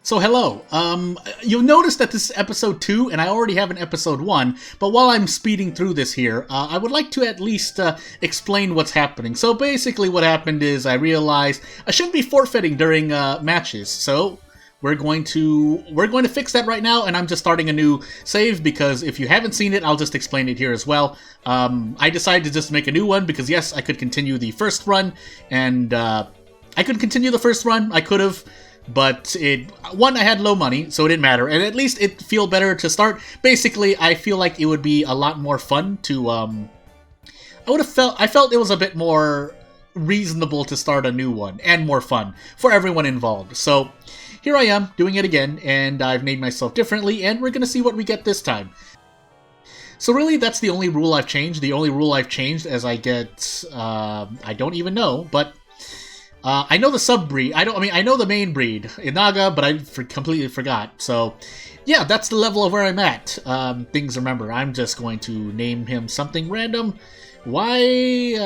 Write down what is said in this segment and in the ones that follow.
So hello, you'll notice that this is episode 2, and I already have an episode 1, but while I'm speeding through this here, I would like to at least explain what's happening. So basically what happened is I realized I shouldn't be forfeiting during matches, so we're going to fix that right now, and I'm just starting a new save, because if you haven't seen it, I'll just explain it here as well. I decided to just make a new one, because yes, I could continue the first run, and I could have, but I had low money, so it didn't matter, and at least it feel better to start. Basically, I feel like it would be a lot more fun to, I felt it was a bit more reasonable to start a new one, and more fun for everyone involved. So, here I am, doing it again, and I've named myself differently, and we're gonna see what we get this time. So really, that's the only rule I've changed. The only rule I've changed as I get, I don't even know, but I know the sub-breed. I know the main breed, Inaga, but I completely forgot. So, yeah, that's the level of where I'm at. Remember, I'm just going to name him something random. Why,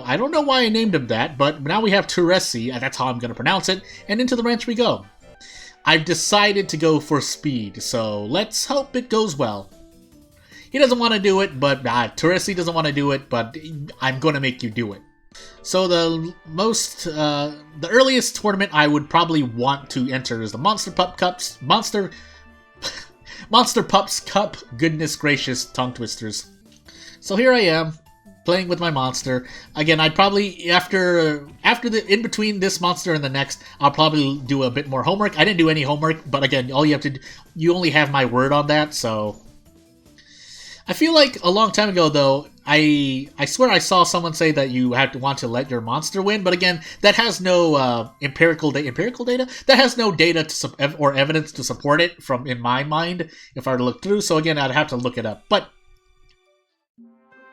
I don't know why I named him that, but now we have Teresi, that's how I'm going to pronounce it, and into the ranch we go. I've decided to go for speed, so let's hope it goes well. He doesn't want to do it, but Teresi doesn't want to do it, but I'm going to make you do it. So the earliest tournament I would probably want to enter is the Monster Pups Cup. Goodness gracious, tongue twisters. So here I am, playing with my monster. Again, I'd probably, in between this monster and the next, I'll probably do a bit more homework. I didn't do any homework, but again, you only have my word on that, so. I feel like a long time ago, though, I swear I saw someone say that you want to let your monster win, but again, that has no empirical data? That has no data or evidence to support it in my mind, if I were to look through, so again, I'd have to look it up. But,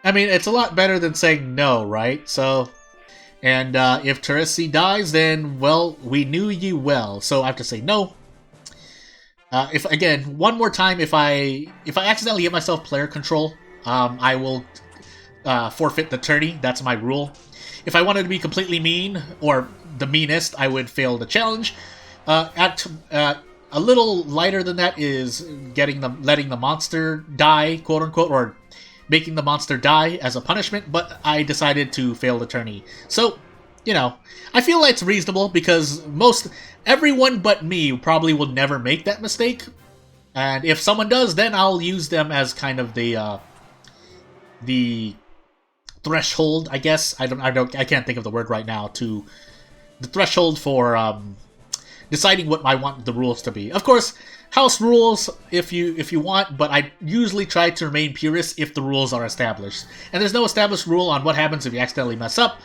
I mean, it's a lot better than saying no, right? So, and if Teresi dies, then, well, we knew you well, so I have to say no. One more time, if I accidentally give myself player control, I will forfeit the tourney. That's my rule. If I wanted to be completely mean, or the meanest, I would fail the challenge. A little lighter than that is letting the monster die, quote unquote, or making the monster die as a punishment, but I decided to fail the tourney. So, you know, I feel like it's reasonable because everyone but me probably will never make that mistake. And if someone does, then I'll use them as kind of the threshold, I guess. I can't think of the word right now, to the threshold for deciding what I want the rules to be. Of course, house rules if you want, but I usually try to remain purist if the rules are established. And there's no established rule on what happens if you accidentally mess up.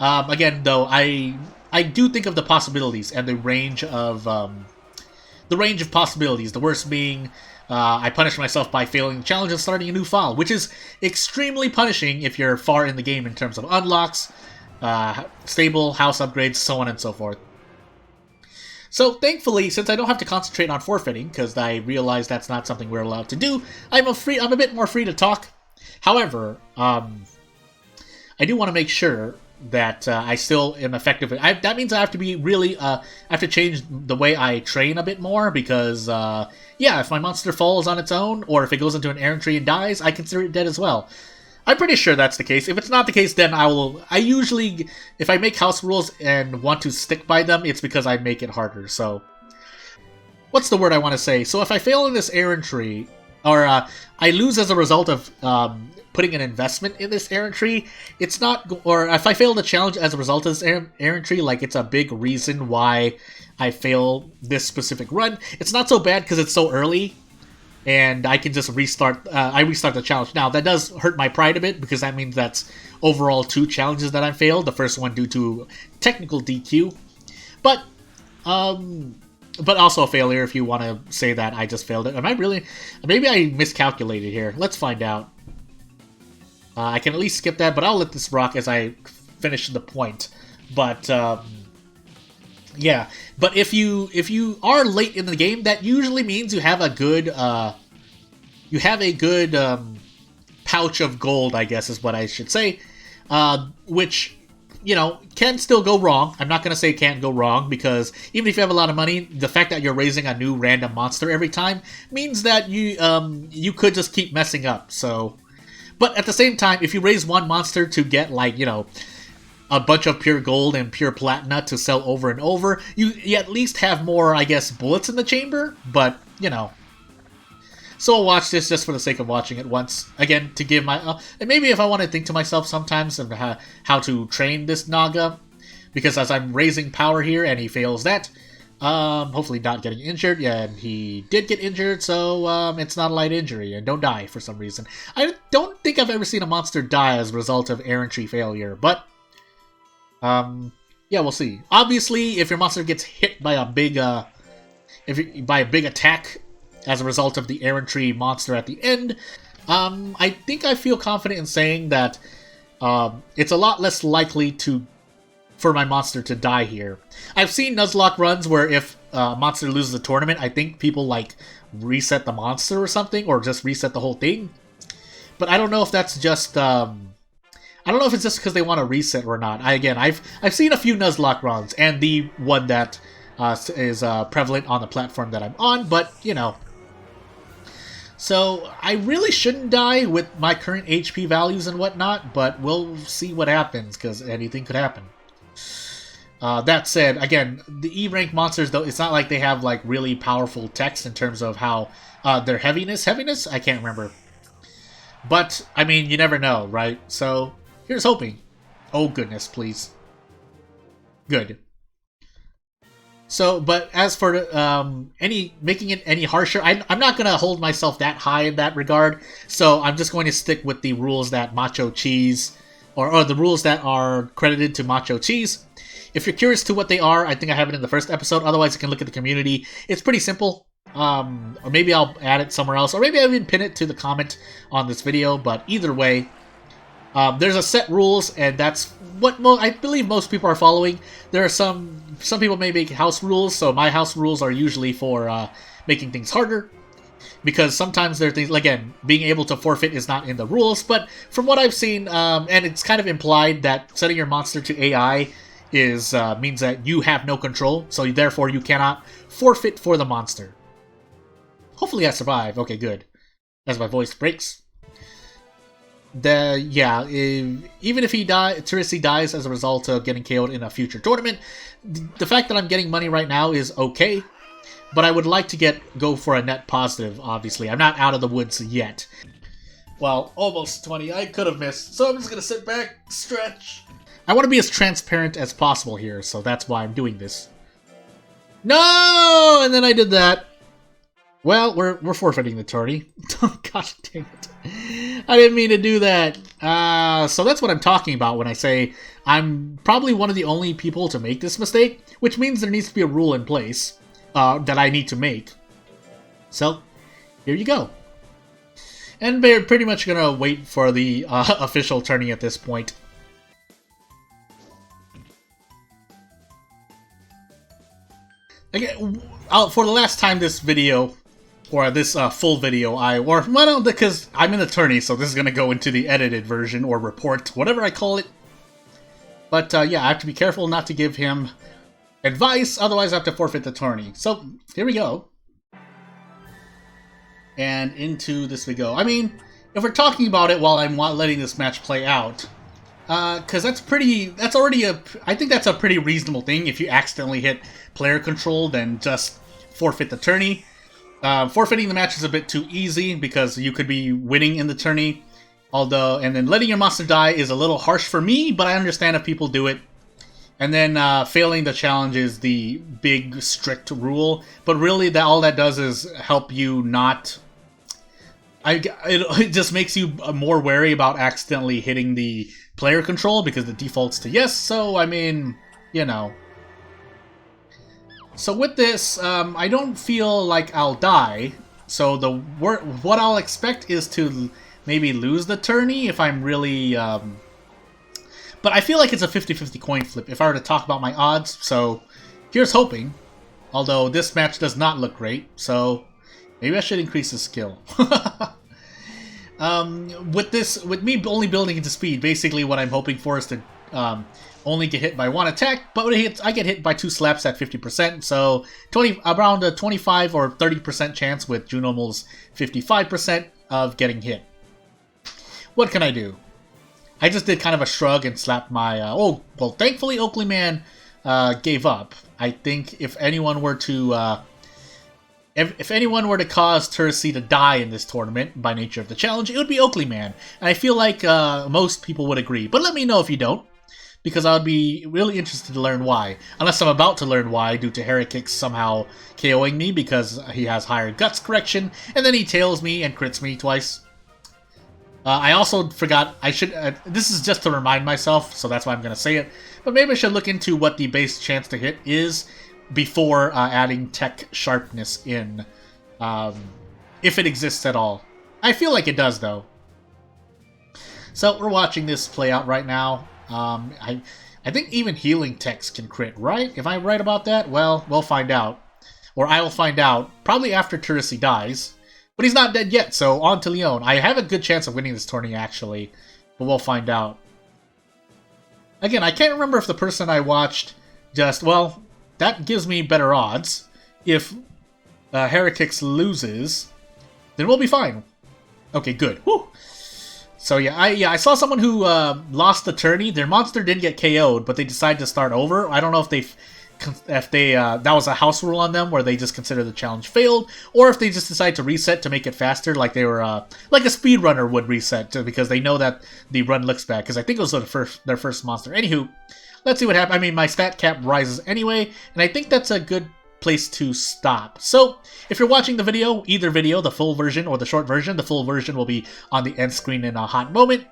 Again, though, I do think of the possibilities and the range of possibilities. The worst being, I punish myself by failing the challenge and starting a new file, which is extremely punishing if you're far in the game in terms of unlocks, stable, house upgrades, so on and so forth. So, thankfully, since I don't have to concentrate on forfeiting, because I realize that's not something we're allowed to do, I'm a bit more free to talk. However, I do want to make sure that I still am effective. That means I have to be really, I have to change the way I train a bit more, because, yeah, if my monster falls on its own, or if it goes into an Errantry and dies, I consider it dead as well. I'm pretty sure that's the case. If it's not the case, then if I make house rules and want to stick by them, it's because I make it harder, so. What's the word I want to say? So if I fail in this Errantry, or I lose as a result of putting an investment in this Errantry, it's not, or if I fail the challenge as a result of this Errantry, like it's a big reason why I fail this specific run, it's not so bad because it's so early, and I can just restart, I restart the challenge. Now, that does hurt my pride a bit, because that means that's overall 2 challenges that I failed, the first one due to technical DQ, but also a failure if you want to say that I just failed it. Am I really? Maybe I miscalculated here. Let's find out. I can at least skip that, but I'll let this rock as I finish the point. But, yeah. But if you are late in the game, that usually means you have a good, pouch of gold, I guess is what I should say. Which you know, can still go wrong. I'm not going to say can't go wrong, because even if you have a lot of money, the fact that you're raising a new random monster every time means that you could just keep messing up. So, but at the same time, if you raise one monster to get, like, you know, a bunch of pure gold and pure platina to sell over and over, you at least have more, I guess, bullets in the chamber. But, you know, so I'll watch this just for the sake of watching it once. Again, to give my... and maybe if I want to think to myself sometimes of how to train this Naga. Because as I'm raising power here and he fails that, hopefully not getting injured. Yeah, and he did get injured, so it's not a light injury. And don't die for some reason. I don't think I've ever seen a monster die as a result of Errantry failure. But, yeah, we'll see. Obviously, if your monster gets hit by a big... by a big attack as a result of the Errantry monster at the end, I think I feel confident in saying that it's a lot less likely for my monster to die here. I've seen Nuzlocke runs where if a monster loses a tournament, I think people, like, reset the monster or something, or just reset the whole thing. But I don't know if that's just... I don't know if it's just because they want to reset or not. I've seen a few Nuzlocke runs, and the one that is prevalent on the platform that I'm on, but, you know. So, I really shouldn't die with my current HP values and whatnot, but we'll see what happens, because anything could happen. That said, again, the E-rank monsters, though, it's not like they have, like, really powerful text in terms of how their heaviness? I can't remember. But, I mean, you never know, right? So, here's hoping. Oh, goodness, please. Good. So, but as for making it any harsher, I'm not going to hold myself that high in that regard, so I'm just going to stick with the rules that Macho Cheese, or the rules that are credited to Macho Cheese. If you're curious to what they are, I think I have it in the first episode, otherwise you can look at the community. It's pretty simple, or maybe I'll add it somewhere else, or maybe I'll even pin it to the comment on this video, but either way, there's a set rules, and that's what I believe most people are following. There are some people may make house rules, so my house rules are usually for making things harder, because sometimes there are things, again, being able to forfeit is not in the rules, but from what I've seen, and it's kind of implied that setting your monster to AI means that you have no control, so therefore you cannot forfeit for the monster. Hopefully I survive. Okay, good. As my voice breaks. Even if Teresi dies as a result of getting KO'd in a future tournament, the fact that I'm getting money right now is okay, but I would like to go for a net positive, obviously. I'm not out of the woods yet. Well, almost 20. I could have missed, so I'm just gonna sit back, stretch. I want to be as transparent as possible here, so that's why I'm doing this. No! And then I did that. Well, we're forfeiting the tourney. Gosh dang it. I didn't mean to do that. So that's what I'm talking about when I say I'm probably one of the only people to make this mistake, which means there needs to be a rule in place that I need to make. So, here you go. And we're pretty much going to wait for the official tourney at this point. Again, for the last time this video... or this full video, because I'm in the tourney, so this is going to go into the edited version, or report, whatever I call it. But, yeah, I have to be careful not to give him advice, otherwise I have to forfeit the tourney. So, here we go. And into this we go. I mean, if we're talking about it while I'm letting this match play out, because I think that's a pretty reasonable thing. If you accidentally hit player control, then just forfeit the tourney. Forfeiting the match is a bit too easy because you could be winning in the tourney. And then letting your monster die is a little harsh for me, but I understand if people do it. And then failing the challenge is the big, strict rule. But really, all that does is help you not... It just makes you more wary about accidentally hitting the player control because the default's to yes. So, I mean, you know... So with this, I don't feel like I'll die, so what I'll expect is to maybe lose the tourney if I'm really... But I feel like it's a 50-50 coin flip if I were to talk about my odds, so here's hoping. Although this match does not look great, so maybe I should increase the skill. With me only building into speed, basically what I'm hoping for is to only get hit by one attack, but when it hits, I get hit by 2 slaps at 50%, so around a 25 or 30% chance with Junomal's 55% of getting hit. What can I do? I just did kind of a shrug and slapped my... oh, well, thankfully Oakley Man gave up. I think if anyone were to... If anyone were to cause Tursi to die in this tournament, by nature of the challenge, it would be Oakley Man. And I feel like most people would agree. But let me know if you don't, because I would be really interested to learn why. Unless I'm about to learn why, due to Heretics somehow KOing me because he has higher guts correction, and then he tails me and crits me twice. I also forgot, I should, this is just to remind myself, so that's why I'm going to say it, but maybe I should look into what the base chance to hit is before adding tech sharpness in, if it exists at all. I feel like it does, though. So we're watching this play out right now. I think even healing techs can crit, right? Am I right about that? Well, we'll find out. Or I will find out, probably after Tursi dies. But he's not dead yet, so on to Leon. I have a good chance of winning this tourney, actually. But we'll find out. Again, I can't remember if the person I watched just... well, that gives me better odds. If Heretics loses, then we'll be fine. Okay, good. Whew. So yeah, I saw someone who lost the tourney. Their monster didn't get KO'd, but they decided to start over. I don't know if that was a house rule on them where they just consider the challenge failed, or if they just decide to reset to make it faster, like they were like a speedrunner would reset because they know that the run looks bad. Because I think it was their first monster. Anywho, let's see what happens. I mean, my stat cap rises anyway, and I think that's a good place to stop. So, if you're watching the video, either video, the full version or the short version, the full version will be on the end screen in a hot moment.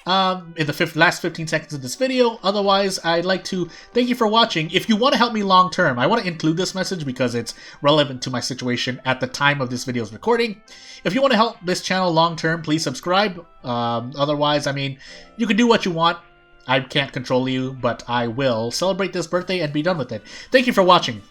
In the last 15 seconds of this video. Otherwise, I'd like to thank you for watching. If you want to help me long term, I want to include this message because it's relevant to my situation at the time of this video's recording. If you want to help this channel long term, please subscribe. Otherwise, I mean, you can do what you want. I can't control you, but I will celebrate this birthday and be done with it. Thank you for watching.